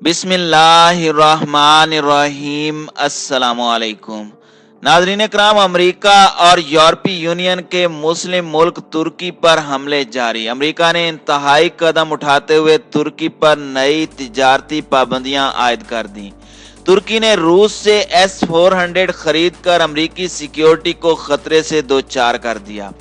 बिस्मिल्लाहिर्रहमानिर्रहीम। अस्सलामुअलैकुम नाज़रीन इकराम, अमेरिका और यूरोपीय यूनियन के मुस्लिम मुल्क तुर्की पर हमले जारी। अमेरिका ने इंतहाई कदम उठाते हुए तुर्की पर नई तिजारती पाबंदियां आयद कर दी। तुर्की ने रूस से S-400 खरीद कर अमरीकी सिक्योरिटी को खतरे से दो चार कर दिया।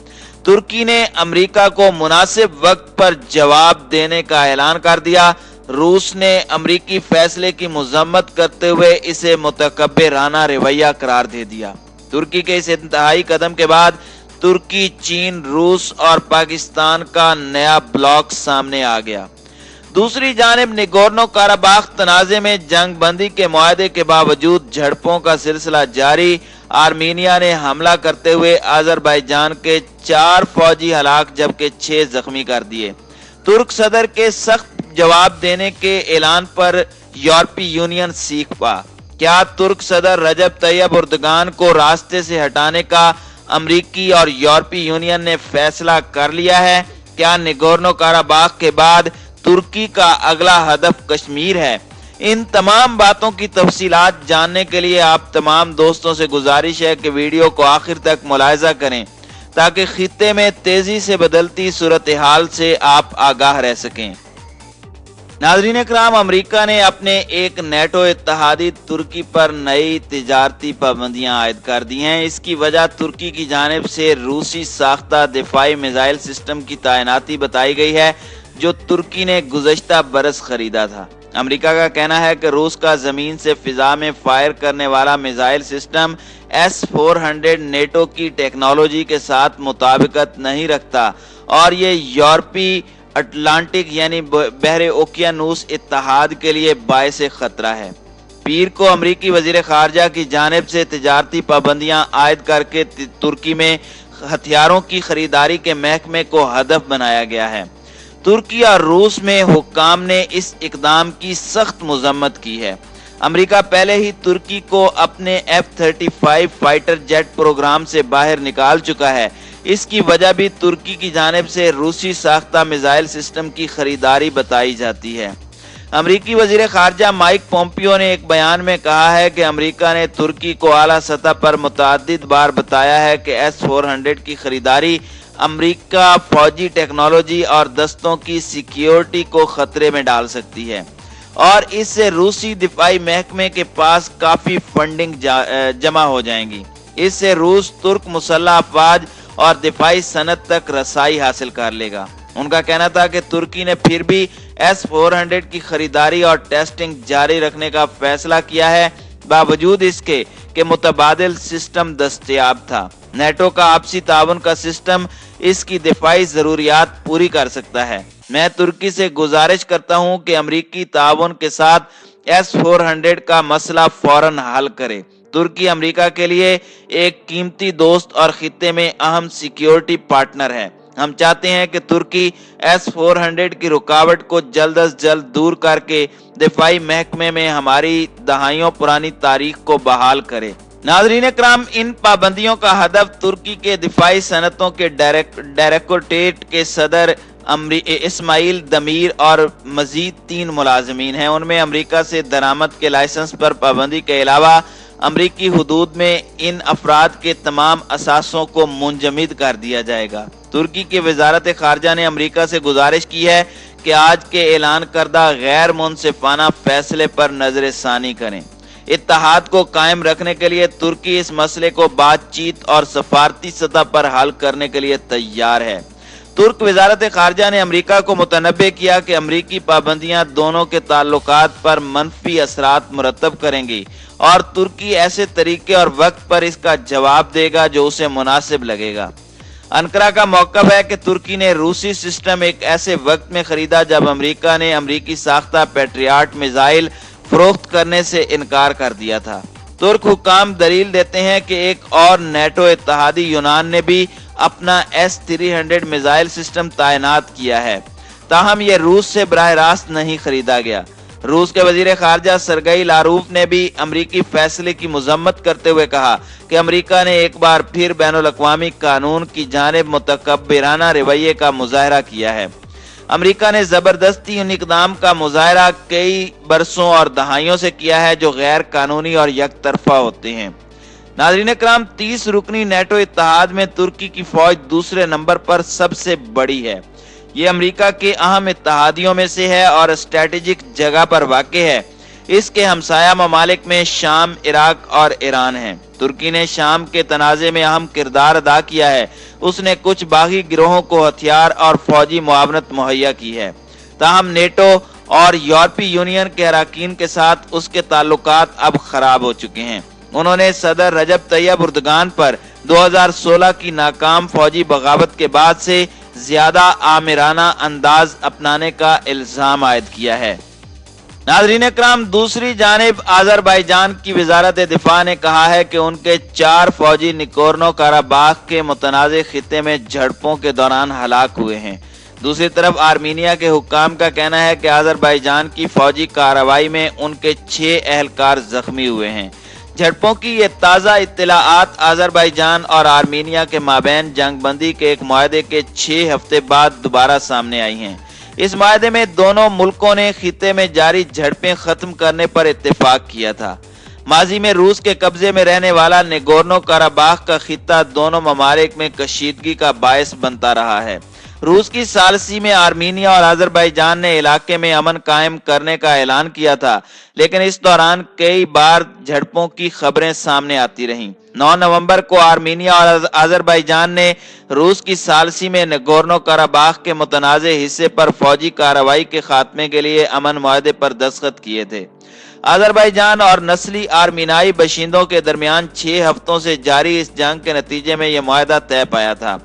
तुर्की ने अमेरिका को मुनासिब वक्त पर जवाब देने का ऐलान कर दिया। रूस ने अमरीकी फैसले की मजम्मत करते हुए इसे मुतकब्बिराना रवैया करार दे दिया। तुर्की के इस इंतहाई कदम के बाद तुर्की, चीन, रूस और पाकिस्तान का नया ब्लॉक सामने आ गया। दूसरी जानिब निगोर्नो काराबाख तनाज़े में जंग बंदी के मुआहदे के बावजूद झड़पों का सिलसिला जारी। आर्मीनिया ने हमला करते हुए अजरबैजान के 4 फौजी हलाक जबकि 6 जख्मी कर दिए। तुर्क सदर के सख्त जवाब देने के ऐलान पर यूरोपीय यूनियन सीख पा। क्या तुर्क सदर रजब तैयब एर्दोगान को रास्ते से हटाने का अमरीकी और यूरोपीय यूनियन ने फैसला कर लिया है? क्या निगोर्नो काराबाख के बाद तुर्की का अगला हदफ कश्मीर है? इन तमाम बातों की तफसीलात जानने के लिए आप तमाम दोस्तों से गुजारिश है कि वीडियो को आखिर तक मुलाहिजा करें ताकि खित्ते में तेजी से बदलती सूरत हाल से आप आगाह रह सकें। नाज़रीन इकराम, अमेरिका ने अपने एक नेटो इत्तेहादी तुर्की पर नई तिजारती पाबंदियां आयद कर दी हैं। इसकी वजह तुर्की की जानिब से रूसी साख्ता दिफाई मिसाइल सिस्टम की तैनाती बताई गई है जो तुर्की ने गुज़श्ता बरस खरीदा था। अमेरिका का कहना है कि रूस का जमीन से फिजा में फायर करने वाला मिसाइल सिस्टम S-400 नेटो की टेक्नोलॉजी के साथ मुताबिकत नहीं रखता और ये यूरोपीय अटलांटिक यानी बहरे ओकियानूस इत्तेहाद के लिए बायसे खतरा है। पीर को अमरीकी वजीर खारजा की जानिब से तिजारती पाबंदियां आयद करके तुर्की में हथियारों की खरीदारी के महकमे को हदफ बनाया गया है। तुर्की और रूस में हुक्काम ने इस इकदाम की सख्त मजम्मत की है। अमेरिका पहले ही तुर्की को अपने F-35 फाइटर जेट प्रोग्राम से बाहर निकाल चुका है। इसकी वजह भी तुर्की की जानिब से रूसी साख्ता मिसाइल सिस्टम की खरीदारी बताई जाती है। अमरीकी वजीर खारजा माइक पोम्पियो ने एक बयान में कहा है कि अमेरिका ने तुर्की को आला सतह पर मुतअद्दिद बार बताया है कि S-400 की खरीदारी अमेरिका फौजी टेक्नोलॉजी और दस्तों की सिक्योरिटी को खतरे में डाल सकती है और इससे रूसी दिफाई महकमे के पास काफी फंडिंग जमा हो जाएंगी। इससे रूस तुर्क मुसल्लह अफवाज और दिफाई सनत तक रसाई हासिल कर लेगा। उनका कहना था कि तुर्की ने फिर भी S-400 की खरीदारी और टेस्टिंग जारी रखने का फैसला किया है, बावजूद इसके कि मुतबादिल सिस्टम दस्तयाब था। नेटो का आपसी ताउन का सिस्टम इसकी दिफाई जरूरियात पूरी कर सकता है। मैं तुर्की से गुजारिश करता हूं कि अमरीकी ताउन के साथ S-400 का मसला फौरन हल करे। तुर्की अमेरिका के लिए एक कीमती दोस्त और खित्ते में अहम सिक्योरिटी पार्टनर है। हम चाहते हैं कि तुर्की S-400 की रुकावट को जल्द अज जल्द दूर करके दिफाई महकमे में हमारी दहाइयों पुरानी तारीख को बहाल करे। नाज़रीन इकराम, इन पाबंदियों का हदफ तुर्की के दिफाई सनतों के डायरेक्टोरेट के सदर इस्माइल दमीर और मजीद 3 मुलाजमीन हैं। उनमें अमेरिका से दरामद के लाइसेंस पर पाबंदी के अलावा अमरीकी हुदूद में इन अफराद के तमाम असासों को मुंजमद कर दिया जाएगा। तुर्की की वजारत खारजा ने अमरीका से गुजारिश की है कि आज के ऐलान करदा गैर मुनसिफाना फैसले पर नजरसानी करें। इत्तेहाद को कायम रखने के लिए तुर्की इस मसले को बातचीत और सफारती सतह पर हल करने के लिए तैयार है। तुर्क वजारत खारजा ने अमरीका को मुतनब्बे किया कि अमरीकी पाबंदियां दोनों के ताल्लुकात पर मनफी असरात मुरतब करेंगी और तुर्की ऐसे तरीके और वक्त पर इसका जवाब देगा जो उसे मुनासिब लगेगा। अनकरा का मौक़िफ़ है कि तुर्की ने रूसी सिस्टम एक ऐसे वक्त में खरीदा जब अमरीका ने अमरीकी साख्ता पैट्रियट मिसाइल फरोख्त करने से इनकार कर दिया था। तुर्क हुक्काम दलील देते हैं कि एक और नेटो इत्तेहादी यूनान ने भी अपना S-300 मिसाइल सिस्टम तैनात किया है, ताहम यह रूस से बराह रास्त नहीं खरीदा गया। रूस के वजीर खारजा सरगई लारूफ ने भी अमरीकी फैसले की मजम्मत करते हुए कहा कि अमरीका ने एक बार फिर बैनुल अक़वामी कानून की जानिब मुतकब्बिराना रवैये का मुजाहरा किया है। امریکہ نے زبردستی ان اقدام کا مظاہرہ کئی برسوں اور دہائیوں سے کیا ہے جو غیر قانونی اور یک طرفہ ہوتے ہیں۔ ناظرین اکرام، 30 رکنی نیٹو اتحاد میں ترکی کی فوج دوسرے نمبر پر سب سے بڑی ہے۔ یہ امریکہ کے اہم اتحادیوں میں سے ہے اور اسٹریٹجک جگہ پر واقع ہے۔ اس کے ہمسایہ ممالک میں شام، عراق اور ایران ہیں۔ ترکی نے شام کے تنازع میں اہم کردار ادا کیا ہے۔ اس نے کچھ باغی گروہوں کو ہتھیار اور فوجی معاونت مہیا کی ہے۔ تاہم نیٹو اور یورپی یونین کے اراکین کے ساتھ اس کے تعلقات اب خراب ہو چکے ہیں۔ انہوں نے صدر رجب طیب اردگان پر 2016 کی ناکام فوجی بغاوت کے بعد سے زیادہ آمرانہ انداز اپنانے کا الزام عائد کیا ہے۔ ناظرین اکرام، دوسری جانب آذربائیجان کی وزارت دفاع نے کہا ہے کہ ان کے 4 فوجی نگورنو قراباخ کے متنازع خطے میں جھڑپوں کے دوران ہلاک ہوئے ہیں۔ دوسری طرف آرمینیا کے حکام کا کہنا ہے کہ آذربائیجان کی فوجی کارروائی میں ان کے 6 اہلکار زخمی ہوئے ہیں۔ جھڑپوں کی یہ تازہ اطلاعات آذربائیجان اور آرمینیا کے مابین جنگ بندی کے ایک معاہدے کے 6 ہفتے بعد دوبارہ سامنے آئی ہیں۔ اس معاہدے میں دونوں ملکوں نے خطے میں جاری جھڑپیں ختم کرنے پر اتفاق کیا تھا۔ ماضی میں روس کے قبضے میں رہنے والا نگورنو قراباخ کا خطہ دونوں ممالک میں کشیدگی کا باعث بنتا رہا ہے۔ روس کی ثالثی میں آرمینیا اور آذربائیجان نے علاقے میں امن قائم کرنے کا اعلان کیا تھا، لیکن اس دوران کئی بار جھڑپوں کی خبریں سامنے آتی رہیں۔ 9 نومبر کو آرمینیا اور آذربائیجان نے روس کی ثالثی میں نگورنو قراباخ کے متنازع حصے پر فوجی کارروائی کے خاتمے کے لیے امن معاہدے پر دستخط کیے تھے۔ آذربائیجان اور نسلی آرمینائی باشندوں کے درمیان 6 ہفتوں سے جاری اس جنگ کے نتیجے میں یہ معاہدہ طے پایا تھا۔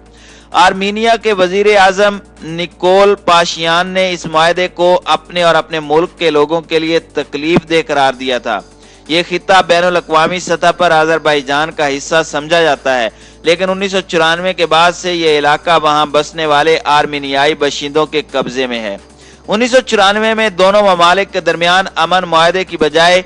آرمینیا کے وزیر اعظم نکول پاشیان نے اس معاہدے کو اپنے اور اپنے ملک کے لوگوں کے لیے تکلیف دہ قرار دیا تھا۔ یہ خطہ بین الاقوامی سطح پر آذربائیجان کا حصہ سمجھا جاتا ہے، لیکن 1994 کے بعد سے یہ علاقہ وہاں بسنے والے آرمینیائی باشندوں کے قبضے میں ہے۔ 1994 میں دونوں ممالک کے درمیان امن معاہدے کی بجائے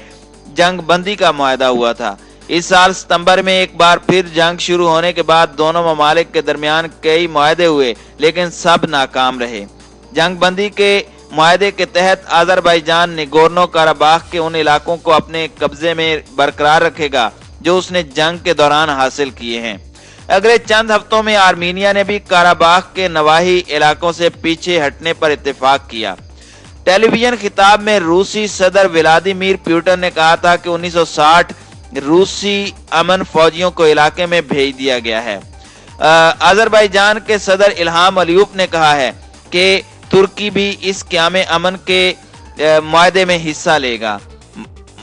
جنگ بندی کا معاہدہ ہوا تھا۔ اس سال ستمبر میں ایک بار پھر جنگ شروع ہونے کے بعد دونوں ممالک کے درمیان کئی معاہدے ہوئے، لیکن سب ناکام رہے۔ جنگ بندی کے معاہدے کے تحت آذربائیجان نگورنو قراباخ کے ان علاقوں کو اپنے قبضے میں برقرار رکھے گا جو اس نے جنگ کے دوران حاصل کیے ہیں۔ اگلے چند ہفتوں میں آرمینیا نے بھی قراباخ کے نواحی علاقوں سے پیچھے ہٹنے پر اتفاق کیا۔ ٹیلی ویژن خطاب میں روسی صدر ولادیمیر پوٹن نے کہا تھا کہ 1960 روسی امن فوجیوں کو علاقے میں بھیج دیا گیا ہے۔ آذربائیجان کے صدر الہام علیوف نے کہا ہے کہ ترکی بھی اس قیام امن کے معاہدے میں حصہ لے گا۔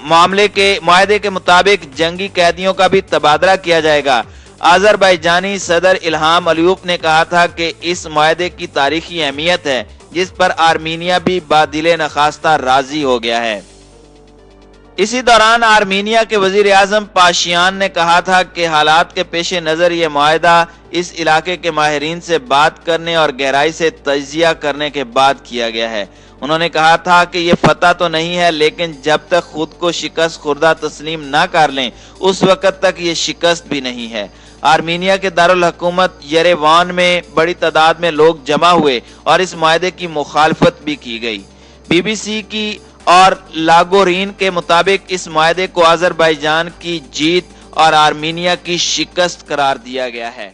معاہدے کے مطابق جنگی قیدیوں کا بھی تبادلہ کیا جائے گا۔ آذربائیجانی صدر الہام علیوف نے کہا تھا کہ اس معاہدے کی تاریخی اہمیت ہے جس پر آرمینیا بھی بادل نخواستہ راضی ہو گیا ہے۔ اسی دوران آرمینیا کے وزیر اعظم پاشیان نے کہا تھا کہ حالات کے پیش نظر یہ معاہدہ اس علاقے کے ماہرین سے بات کرنے اور گہرائی سے تجزیہ کرنے کے بعد کیا گیا ہے۔ انہوں نے کہا تھا کہ یہ فتح تو نہیں ہے، لیکن جب تک خود کو شکست خوردہ تسلیم نہ کر لیں اس وقت تک یہ شکست بھی نہیں ہے۔ آرمینیا کے دارالحکومت یریوان میں بڑی تعداد میں لوگ جمع ہوئے اور اس معاہدے کی مخالفت بھی کی گئی۔ بی بی سی کی اور لاگورین کے مطابق اس معاہدے کو آذربائیجان کی جیت اور آرمینیا کی شکست قرار دیا گیا ہے۔